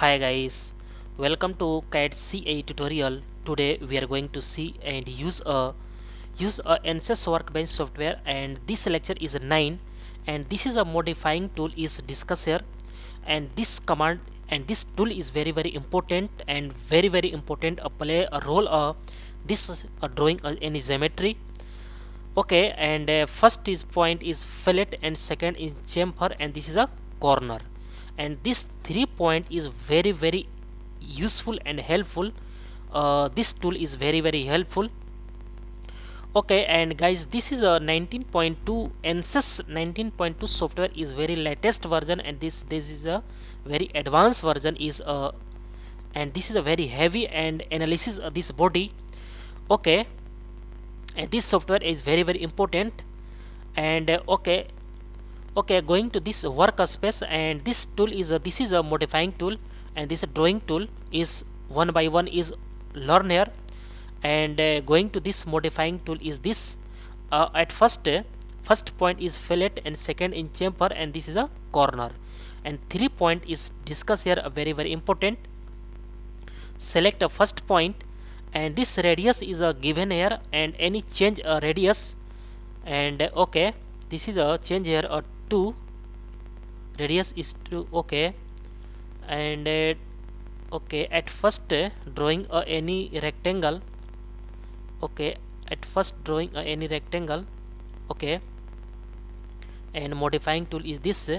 Hi guys, welcome to CAD CA tutorial. Today we are going to see and use a Ansys workbench software, and this lecture is 9, and this is a modifying tool is discussed here, and this command and this tool is very important and very important play a role this drawing any geometry. Okay, and first is point is fillet, and second is chamfer, and this is a corner, and this 3 point is very useful and helpful. This tool is very helpful. Okay, and guys, this is a 19.2 Ansys 19.2 software is very latest version, and this is a very advanced version is and this is a very heavy and analysis of this body. Okay, and this software is very important. And okay, going to this workspace, and this tool is this is a modifying tool, and this drawing tool is one by one is learn here. And going to this modifying tool is this at first point is fillet, and second in chamfer, and this is a corner, and 3 point is discussed here very important. Select a first point, and this radius is given here, and any change radius. And okay, this is a change here 2, radius is 2. Okay, and okay, at first drawing any rectangle. Okay, at first drawing any rectangle. Okay, and modifying tool is this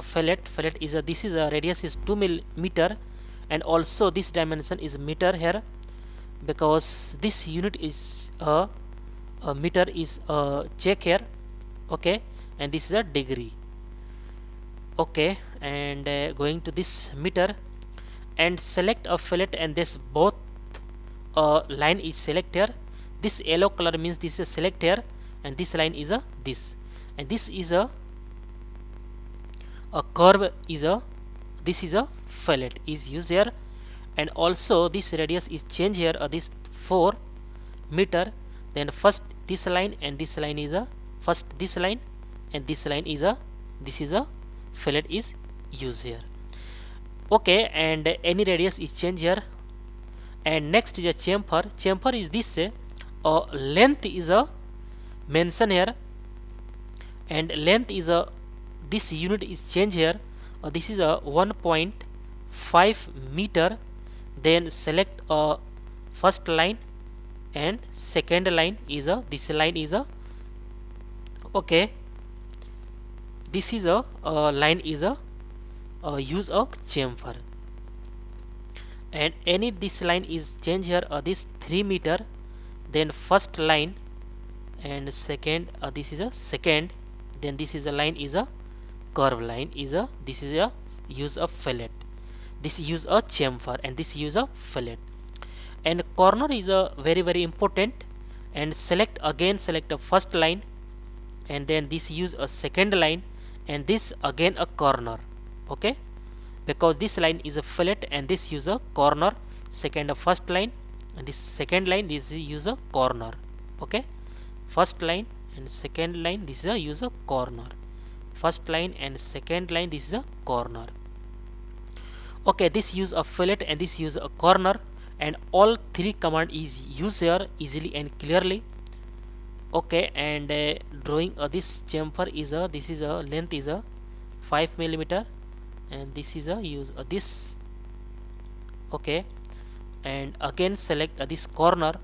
fillet is this is a radius is 2 millimeter, and also this dimension is meter here, because this unit is a meter is check here. Okay, and this is a degree. Okay, and going to this meter, and select a fillet, and this both line is select here. This yellow color means this is select here, and this line is this, and this is a curve is this is a fillet is used here. And also this radius is change here this 4 meter. Then first this line and this line is first this line, and this line is this is a fillet is used here. Okay, and any radius is change here. And next is a chamfer is this length is mention here, and length is this unit is change here. This is a 1.5 meter. Then select first line, and second line is this line is okay, this is a line is use a chamfer. And any this line is change here this 3 meter. Then first line and second this is a second. Then this is a line is a curve line is a this is a use of fillet, this use a chamfer, and this use a fillet. And corner is a very important. And select again, select a first line, and then this use a second line, and this again a corner. Okay, because this line is a fillet, and this use a corner. Second a first line, and this second line this is use a corner. Okay, first line and second line this is a use a corner. First line and second line this is a corner. Okay, this use a fillet, and this use a corner, and all 3 command is used here easily and clearly. Okay, and drawing this chamfer is this is a length is 5 millimeter, and this is a use this. Okay, and again select this corner,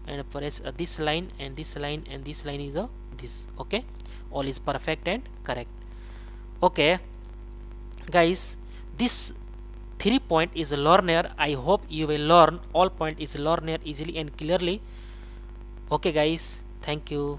and press this line and this line, and this line is this. Okay, all is perfect and correct. Okay guys, this 3 point is learner. I hope you will learn all point is learner easily and clearly. Okay guys, thank you.